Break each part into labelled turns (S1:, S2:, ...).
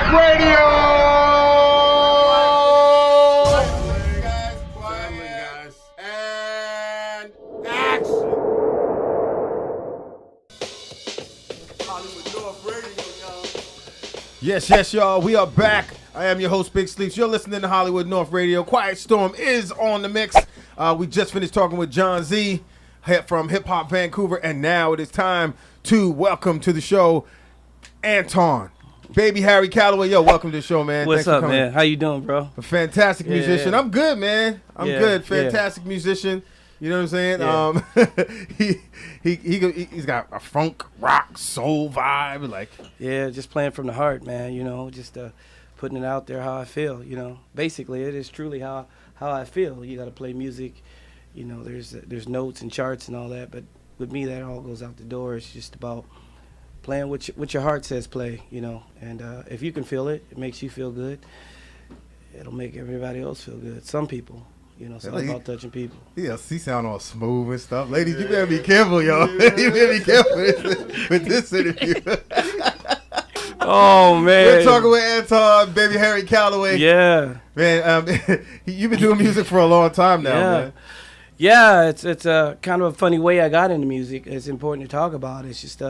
S1: Radio!
S2: Guys. And action! Hollywood North Radio, y'all.
S3: Yes, y'all. We are back. I am your host, Big Sleeps. You're listening to Hollywood North Radio. Quiet Storm is on the mix. We just finished talking with John Z from Hip Hop Vancouver, and now it is time to welcome to the show Antoine. Baby Harry Calaway. Yo, welcome to the show, man.
S4: What's up, man? How you doing, bro?
S3: A fantastic musician.
S4: Yeah.
S3: I'm good, man. I'm good. Fantastic musician. You know what I'm saying? Yeah. He's got a funk, rock, soul vibe. Like,
S4: yeah, just playing from the heart, man. You know, just putting it out there how I feel. You know, basically, it is truly how I feel. You got to play music. You know, there's notes and charts and all that, but with me, that all goes out the door. It's just about playing what your heart says play. You know, and if you can feel it, it makes you feel good. It'll make everybody else feel good. Some people. You know, it's all about touching people.
S3: Yeah, he sound all smooth and stuff. Ladies, you better be careful, y'all. You better be careful with this interview.
S4: Oh, man.
S3: We're talking with Antoine, Baby Harry Calaway.
S4: Yeah.
S3: Man, you've been doing music for a long time now, man.
S4: Yeah, it's a kind of a funny way I got into music. It's important to talk about. It's just,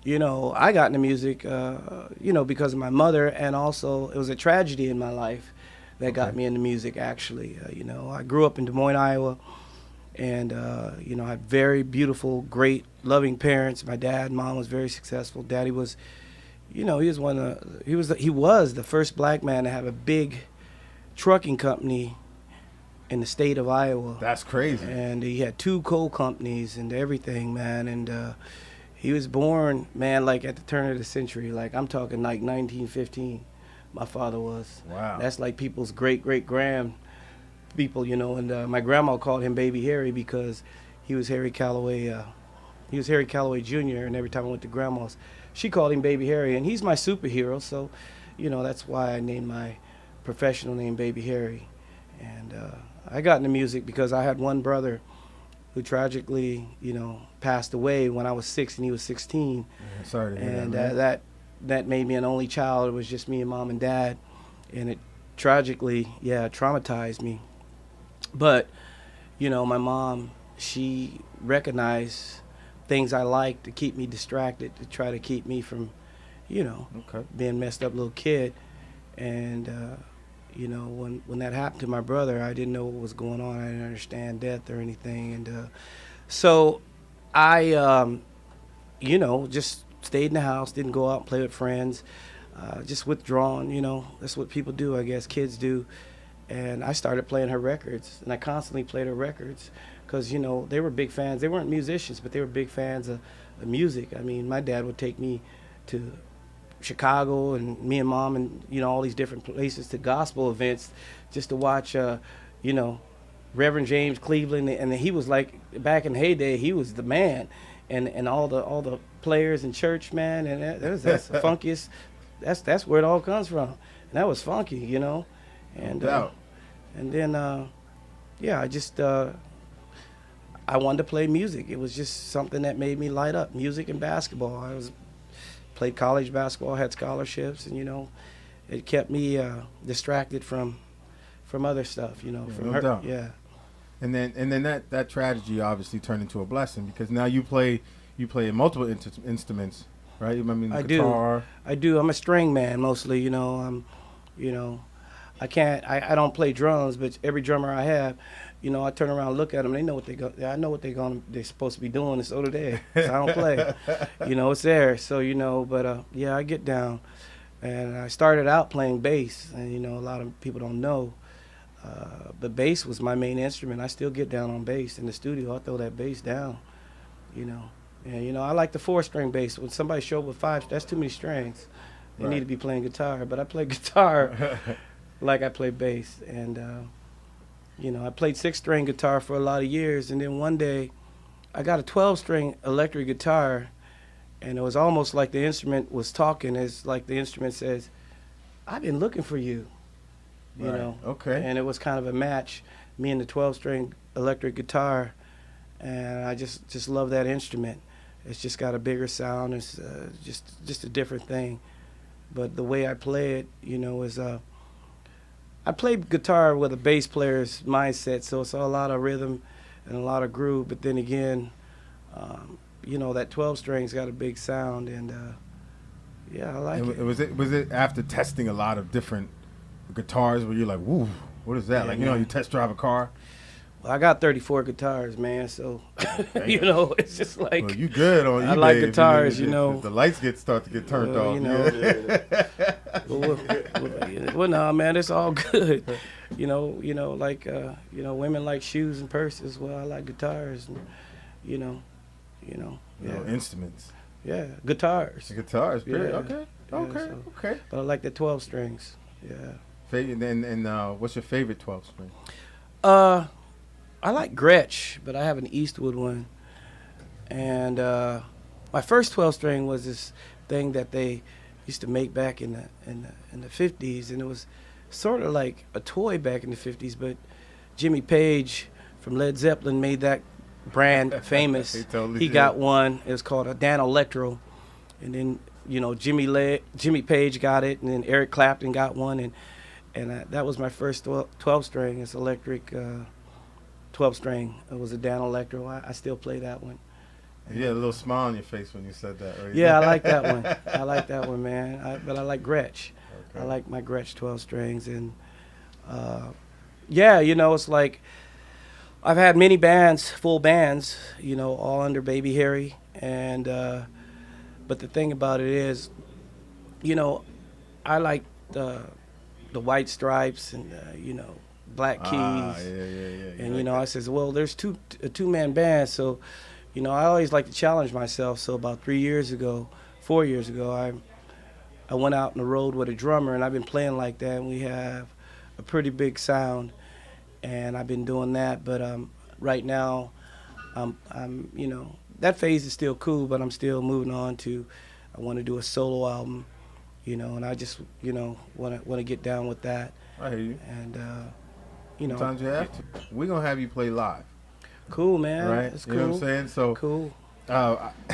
S4: you know, I got into music, you know, because of my mother, and also it was a tragedy in my life that got me into music, actually. You know, I grew up in Des Moines, Iowa, and, you know, I had very beautiful, great, loving parents. My dad and mom was very successful. Daddy was, you know, he was the first black man to have a big trucking company in the state of Iowa.
S3: That's crazy.
S4: And he had 2 coal companies and everything, man. And he was born, man, like at the turn of the century. Like, I'm talking like 1915. My father was.
S3: Wow.
S4: That's like people's great-great-grand people, you know. And my grandma called him Baby Harry because he was Harry Calaway. He was Harry Calaway Jr. And every time I went to grandma's, she called him Baby Harry. And he's my superhero, so, you know, that's why I named my professional name Baby Harry. And I got into music because I had one brother who tragically, you know, passed away when I was 6 and he was 16.
S3: Yeah, sorry to hear
S4: and
S3: that,
S4: that made me an only child. It was just me and mom and dad, and it tragically, traumatized me. But, you know, my mom, she recognized things I liked to keep me distracted, to try to keep me from, you know, being messed up little kid. And, you know, when that happened to my brother, I didn't know what was going on. I didn't understand death or anything. And so I, you know, just stayed in the house, didn't go out and play with friends, just withdrawn, you know. That's what people do, I guess, kids do. And I started playing her records, and I constantly played her records because, you know, they were big fans. They weren't musicians, but they were big fans of music. I mean, my dad would take me to Chicago and me and mom and, you know, all these different places to gospel events just to watch, you know, Reverend James Cleveland. And he was like, back in the heyday, he was the man. And all the players in church, man, and that's the funkiest. That's where it all comes from. And that was funky, you know. And and then I just I wanted to play music. It was just something that made me light up. Music and basketball. I played college basketball, had scholarships, and, you know, it kept me distracted from other stuff, you know.
S3: Yeah,
S4: from
S3: no
S4: her,
S3: doubt.
S4: yeah.
S3: And then that tragedy obviously turned into a blessing because now you play multiple instruments, right? I mean, guitar.
S4: I do. I'm a string man mostly, you know. You know, I don't play drums, but every drummer I have, you know, I turn around and look at them. They know what I know what they're supposed to be doing, and so do they. So I don't play. You know, it's there. So, you know, but I get down, and I started out playing bass, and, you know, a lot of people don't know. But bass was my main instrument. I still get down on bass in the studio. I throw that bass down, you know. And, you know, I like the 4-string bass. When somebody show up with 5, that's too many strings. They need to be playing guitar. But I play guitar like I play bass. And, you know, I played 6-string guitar for a lot of years. And then one day I got a 12-string electric guitar. And it was almost like the instrument was talking. It's like the instrument says, I've been looking for you. You know, and it was kind of a match, me and the 12-string electric guitar, and I just love that instrument. It's just got a bigger sound. It's just a different thing. But the way I play it, you know, is I play guitar with a bass player's mindset, so it's a lot of rhythm and a lot of groove. But then again, you know, that 12 string's got a big sound, and yeah, I like it.
S3: Was it after testing a lot of different guitars where you're like, woo, what is that?
S4: Yeah,
S3: like, you know, you test drive a car.
S4: Well, I got 34 guitars, man, so you know, it's just like,
S3: well, you good on eBay.
S4: I like guitars, you know.
S3: If the lights start to get turned off.
S4: You know. Well, no, man, it's all good. You know, like you know, women like shoes and purses. Well, I like guitars, and you know, yeah.
S3: Instruments.
S4: Yeah, guitars.
S3: Guitars, period.
S4: Yeah.
S3: Okay. Okay.
S4: But I like the 12 strings. Yeah.
S3: And what's your favorite 12 string?
S4: I like Gretsch, but I have an Eastwood one. And my first 12 string was this thing that they used to make back in the 50s, and it was sort of like a toy back in the 50s. But Jimmy Page from Led Zeppelin made that brand famous.
S3: He totally
S4: he
S3: did.
S4: got one. It was called a Dan Electro, and then you know Jimmy Page got it, and then Eric Clapton got one, and that was my first 12 string. It's electric 12 string. It was a Dan Electro. I still play that one.
S3: You had a little smile on your face when you said that. Right?
S4: Yeah, I like that one. I like that one, man. But I like Gretsch.
S3: Okay.
S4: I like my Gretsch 12 strings, and yeah, you know, it's like I've had many bands, full bands, you know, all under Baby Harry, and but the thing about it is, you know, I like the White Stripes and you know, Black Keys,
S3: yeah.
S4: and you know, I says, well, there's a two-man band, so you know, I always like to challenge myself. So about 4 years ago, I went out on the road with a drummer, and I've been playing like that, and we have a pretty big sound, and I've been doing that. But right now, I'm you know, that phase is still cool, but I'm still moving on to, I want to do a solo album, you know, and I just, you know, want to get down with that.
S3: I hear you.
S4: And you know,
S3: sometimes you have to. We're gonna have you play live.
S4: Cool, man.
S3: Right?
S4: That's
S3: You
S4: cool.
S3: know what I'm saying? So
S4: Cool.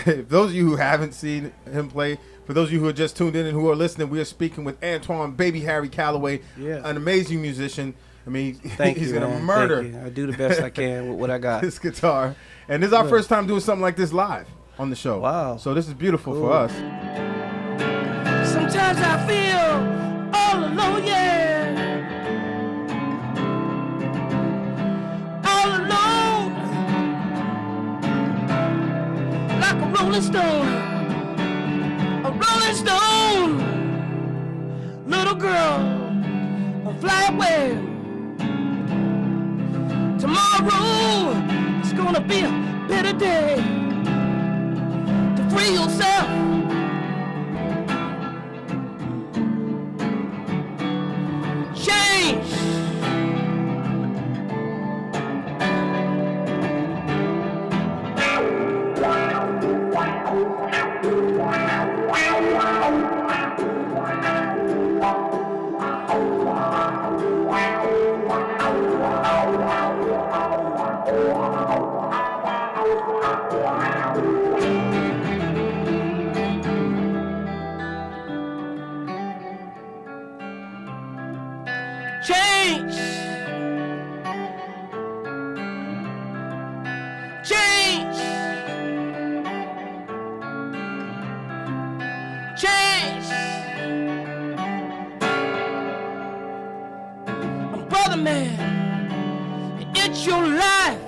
S3: if those of you who haven't seen him play, for those of you who are just tuned in and who are listening, we are speaking with Antoine Baby Harry Calaway,
S4: Yeah.
S3: an amazing musician. I mean,
S4: Thank
S3: he's
S4: you,
S3: gonna
S4: man.
S3: murder
S4: Thank you. I do the best I can with what I got.
S3: this guitar. And this is our
S4: Yeah.
S3: first time doing something like this live on the show.
S4: Wow.
S3: So this is beautiful
S4: Cool.
S3: for us.
S4: Sometimes I feel all alone, yeah. All alone, like a rolling stone. A rolling stone. Little girl, fly away. Tomorrow it's gonna be a better day to free yourself. Change. Change. Change. Change. Brother man, it's your life.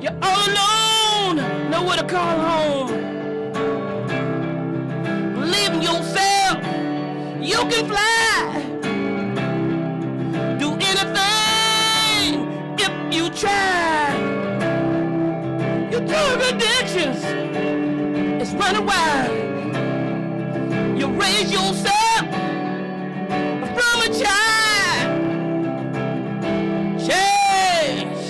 S4: You're all alone, nowhere to call home. Believe in yourself, you can fly. Do anything if you try. Your drug addictions is running wild. You raise yourself from a child. Change.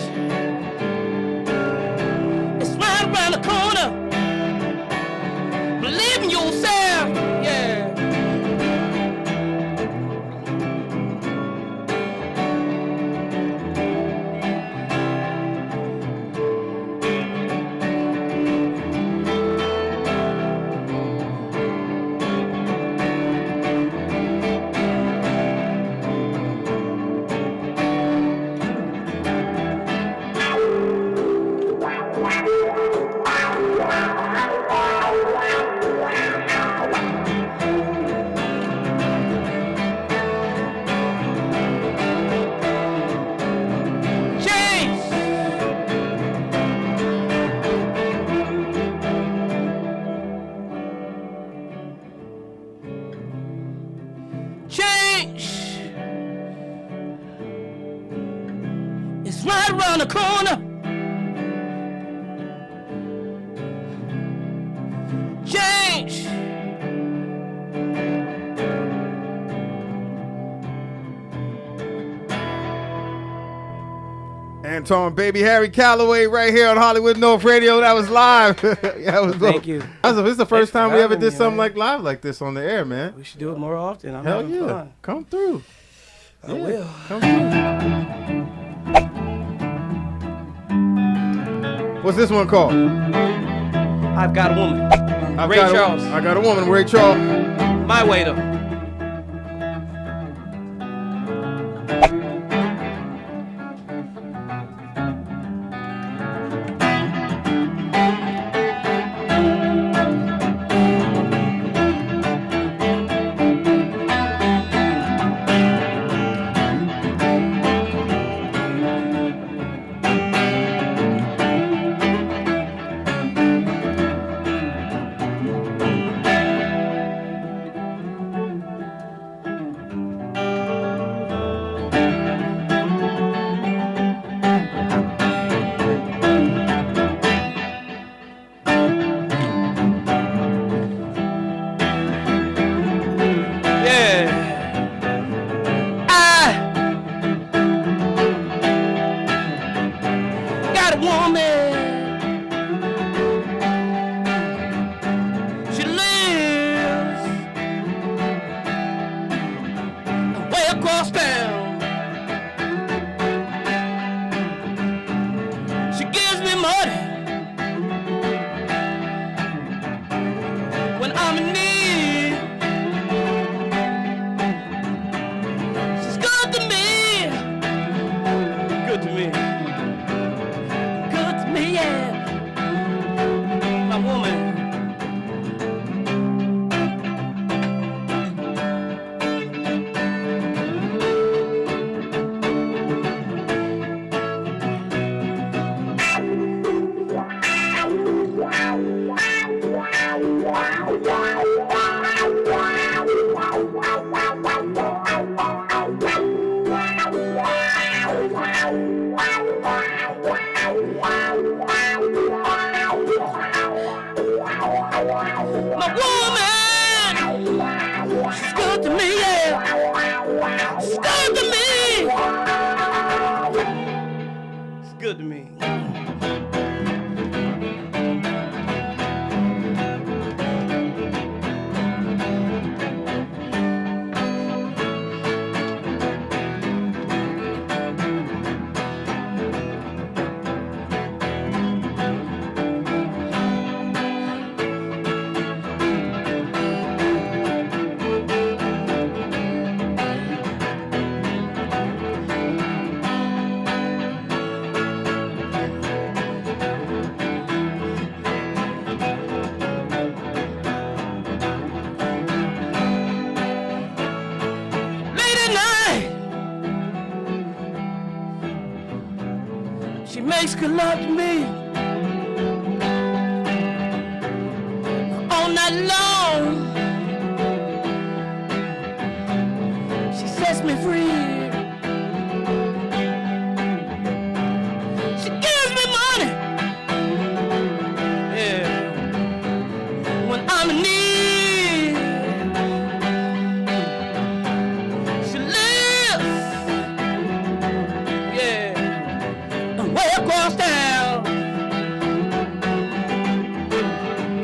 S4: It's right around the corner. Believe in yourself, yeah. right around the corner. Change.
S3: Antoine, Baby Harry Calaway, right here on Hollywood North Radio. That was live. That was
S4: Thank you.
S3: This is the first
S4: Thanks
S3: time
S4: for
S3: we ever
S4: having
S3: did
S4: me,
S3: something
S4: man.
S3: like live like this on the air, man.
S4: We should do it more often. I'm
S3: Hell
S4: having
S3: yeah.
S4: fun.
S3: Come through.
S4: I will.
S3: Come through. What's this one called?
S4: I've got a woman. Ray Charles.
S3: I got a woman, Ray Charles.
S4: My way though. Across town, she gives me money when I'm in need. She's good to me, good to me, good to me, yeah. My woman. My woman, she's good to me, yeah. She's good to me. It's good to me. She makes good love to me all night long. She sets me free. She gives me money, yeah, when I'm in need. She lives, yeah, way across town,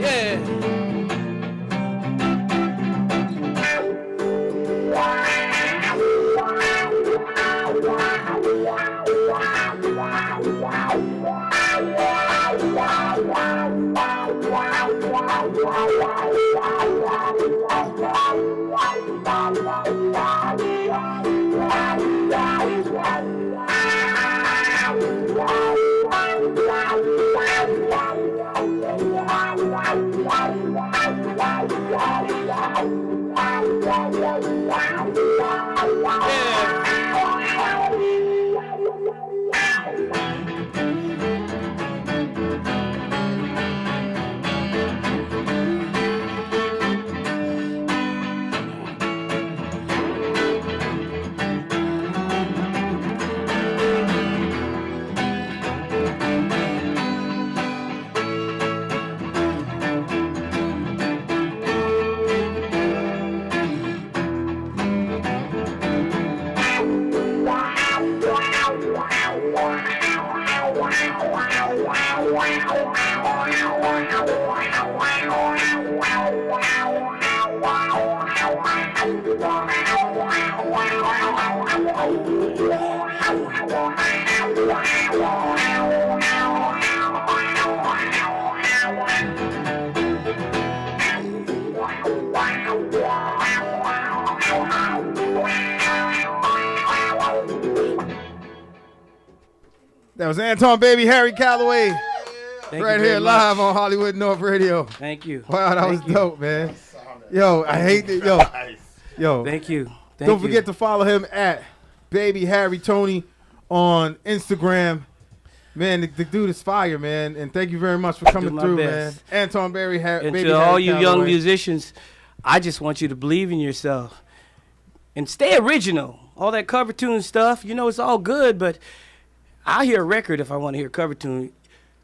S4: yeah.
S3: That was Antoine, baby, Harry Calaway.
S4: Thank
S3: Right
S4: you very
S3: here
S4: much.
S3: live on Hollywood North Radio.
S4: Thank you.
S3: Wow, that was
S4: Thank you.
S3: dope, man. Yo, I hate it. Yo.
S4: Thank you.
S3: Don't forget to follow him at Baby Harry Tony on Instagram. Man, the dude is fire, man. And thank you very much for coming
S4: my
S3: through, man.
S4: best.
S3: Antoine Berry,
S4: And
S3: Baby
S4: to
S3: Harry
S4: all you young
S3: Calaway.
S4: musicians, I just want you to believe in yourself and stay original. All that cover tune stuff, you know, it's all good, but I hear a record if I want to hear cover tune.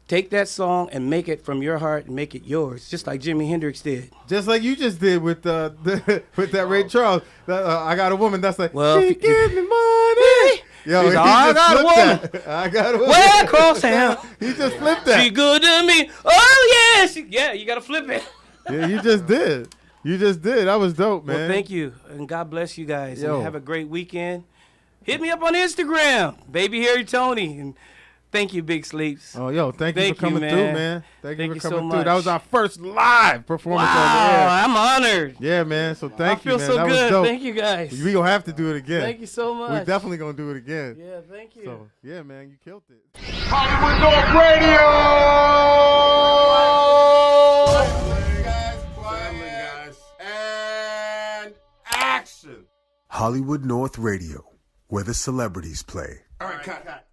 S4: Take that song and make it from your heart and make it yours, just like Jimmi Hendrix did.
S3: Just like you just did with with that Ray Charles. I got a woman that's like,
S4: Well,
S3: she
S4: if-
S3: give me money. Yo,
S4: He's
S3: he
S4: like, I
S3: just
S4: got a
S3: flipped
S4: woman.
S3: that. I got a woman.
S4: Well, cross town.
S3: He just flipped that.
S4: She good to me. Oh, yeah. Yeah, you got to flip it.
S3: Yeah, you just did. You just did. That was dope, man.
S4: Well, thank you. And God bless you guys.
S3: Yo.
S4: And have a great weekend. Hit me up on Instagram, Baby Harry Tony. And thank you, Big Sleeps.
S3: Oh, yo, thank you
S4: Thank
S3: for
S4: you,
S3: coming
S4: man.
S3: through, man. Thank you
S4: Thank
S3: for
S4: you so
S3: coming through. That
S4: much.
S3: was our first live performance on the air.
S4: Wow, I'm honored.
S3: Yeah, man. So
S4: I
S3: thank you,
S4: feel
S3: man.
S4: so
S3: that was
S4: good.
S3: dope.
S4: Thank you, guys.
S3: We gonna have to do it again.
S4: Thank you so much.
S3: We definitely gonna do it again.
S4: Yeah, thank you.
S3: So yeah, man, you killed it.
S2: Hollywood North Radio. Quiet, guys. And action.
S1: Hollywood North Radio, where the celebrities play.
S2: All right, cut.